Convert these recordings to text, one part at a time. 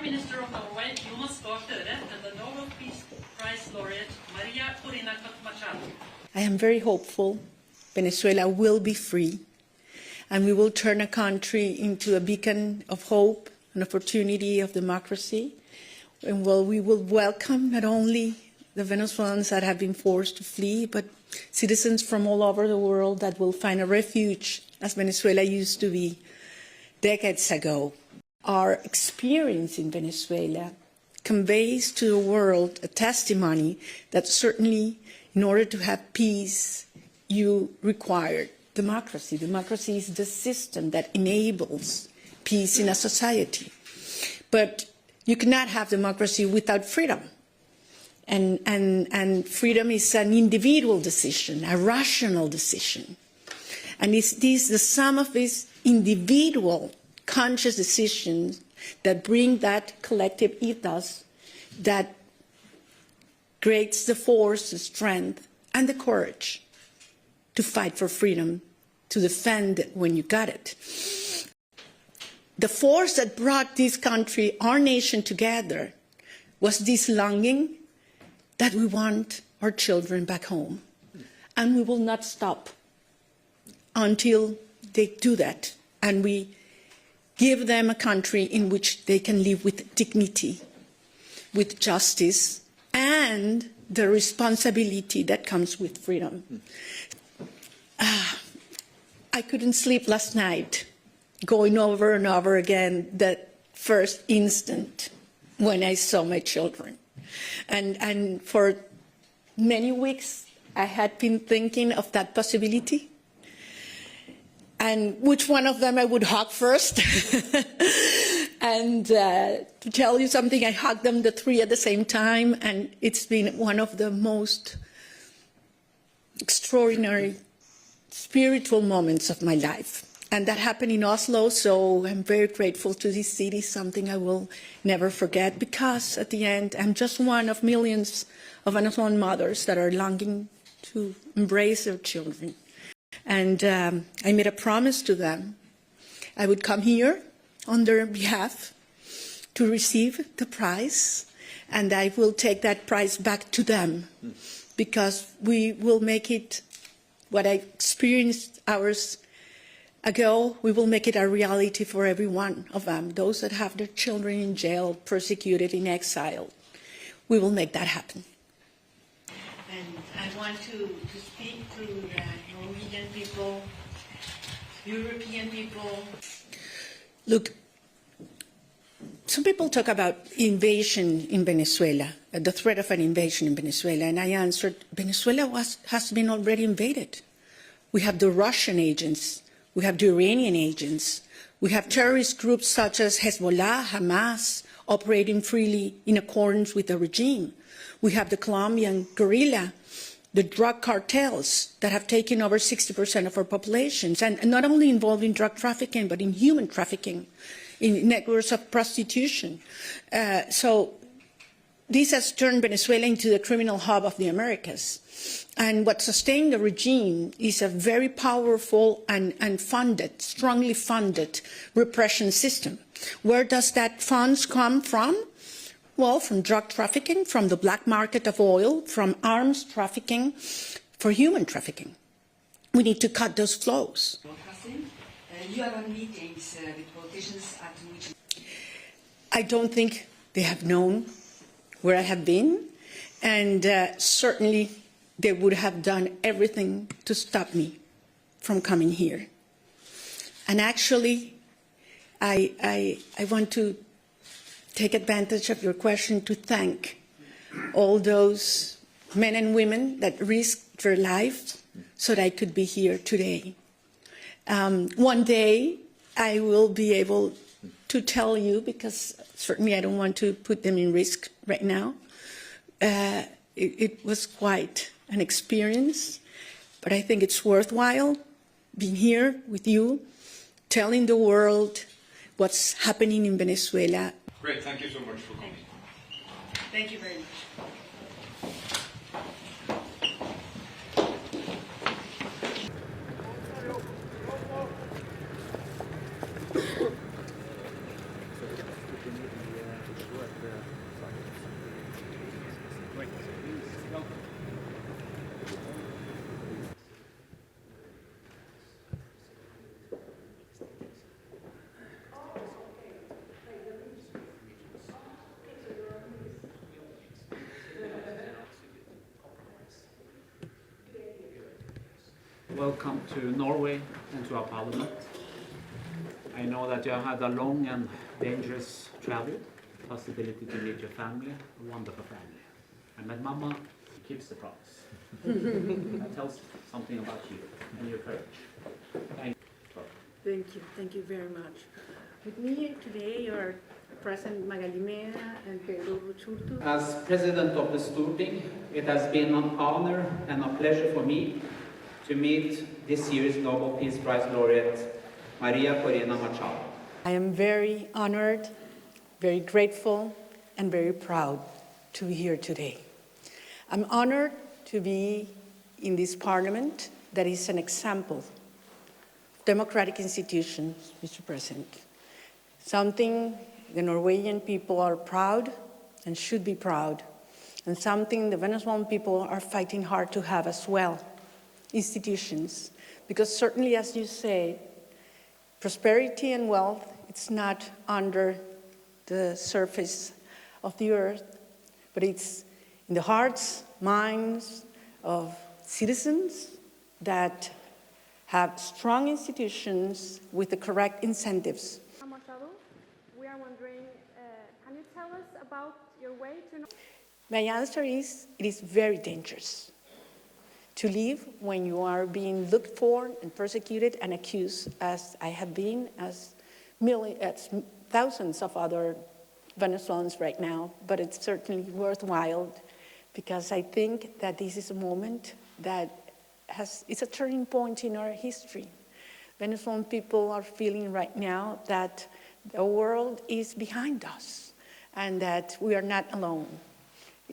Minister of Norway, Jonas Gahr Støre, and the Nobel Peace Prize laureate, Maria Corina Machado. I am very hopeful Venezuela will be free, and we will turn a country into a beacon of hope and opportunity of democracy. And we will welcome not only the Venezuelans that have been forced to flee, but citizens from all over the world that will find a refuge, as Venezuela used to be decades ago. Our experience in Venezuela conveys to the world a testimony that certainly in order to have peace, you require democracy. Democracy is the system that enables peace in a society. But you cannot have democracy without freedom. And freedom is an individual decision, a rational decision. And it's the sum of these individual conscious decisions that bring that collective ethos that creates the force, the strength, and the courage to fight for freedom, to defend it when you got it. The force that brought this country, our nation, together was this longing that we want our children back home. And we will not stop until they do that. And we give them a country in which they can live with dignity, with justice, and the responsibility that comes with freedom. I couldn't sleep last night, going over and over again that first instant when I saw my children. And for many weeks, I had been thinking of that possibility and which one of them I would hug first. And to tell you something, I hugged them, the three at the same time, and it's been one of the most extraordinary spiritual moments of my life. And that happened in Oslo, so I'm very grateful to this city, something I will never forget, because at the end, I'm just one of millions of Venezuelan mothers that are longing to embrace their children. And I made a promise to them. I would come here on their behalf to receive the prize, and I will take that prize back to them, because we will make it what I experienced hours ago. We will make it a reality for every one of them, those that have their children in jail, persecuted, in exile. We will make that happen. And I want to speak to the Norwegian people, European people. Look, some people talk about invasion in Venezuela, the threat of an invasion in Venezuela, and I answered, Venezuela has been already invaded. We have the Russian agents, we have the Iranian agents, we have terrorist groups such as Hezbollah, Hamas, operating freely in accordance with the regime. We have the Colombian guerrilla, the drug cartels that have taken over 60% of our populations, and not only involved in drug trafficking, but in human trafficking, in networks of prostitution. So this has turned Venezuela into the criminal hub of the Americas. And what sustained the regime is a very powerful and funded, strongly funded repression system. Where does that funds come from? Well, from drug trafficking, from the black market of oil, from arms trafficking, for human trafficking. We need to cut those flows. You have had meetings with politicians at which... I don't think they have known where I have been, and certainly they would have done everything to stop me from coming here. And actually, I want to take advantage of your question to thank all those men and women that risked their lives so that I could be here today. One day I will be able to tell you, because certainly I don't want to put them in risk right now. It was quite an experience, but I think it's worthwhile being here with you, telling the world what's happening in Venezuela. Great, thank you so much for coming. Thank you very much. welcome to Norway and to our parliament. I know that you have had a long and dangerous travel, possibility to meet your family, a wonderful family. I met Mama, she keeps the promise. That tells something about you and your courage. Thank you very much. With me today are President Magali Mena and Pedro Churtu. As President of the Storting, it has been an honor and a pleasure for me to meet this year's Nobel Peace Prize laureate, Maria Corina Machado. I am very honored, very grateful, and very proud to be here today. I'm honored to be in this parliament that is an example of democratic institutions, Mr. President. Something the Norwegian people are proud and should be proud, and something the Venezuelan people are fighting hard to have as well, institutions. Because certainly, as you say, prosperity and wealth, it's not under the surface of the earth, but it's in the hearts, minds of citizens that have strong institutions with the correct incentives. Machado, we are wondering, can you tell us about your way to... My answer is, it is very dangerous to live when you are being looked for and persecuted and accused, as I have been, as thousands of other Venezuelans right now, but it's certainly worthwhile because I think that this is a moment that it's a turning point in our history. Venezuelan people are feeling right now that the world is behind us and that we are not alone.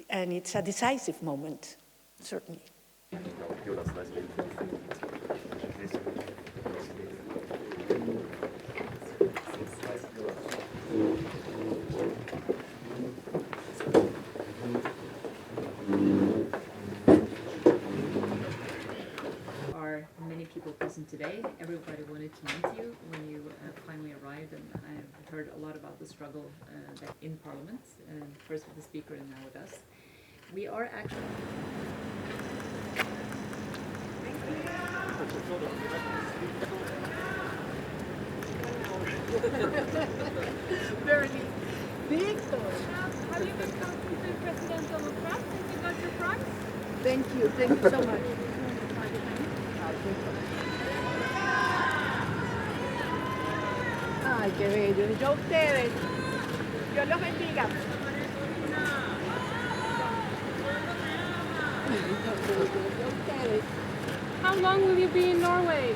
And it's a decisive moment, certainly. Many people present today. Everybody wanted to meet you when you finally arrived, and I have heard a lot about the struggle in Parliament, first with the Speaker and now with us. We are actually... Very Victor. Have you been talking to President Donald Trump since you got your prize? Thank you so much. Ay, qué bello. Yo a ustedes. Dios los bendiga. How long will you be in Norway?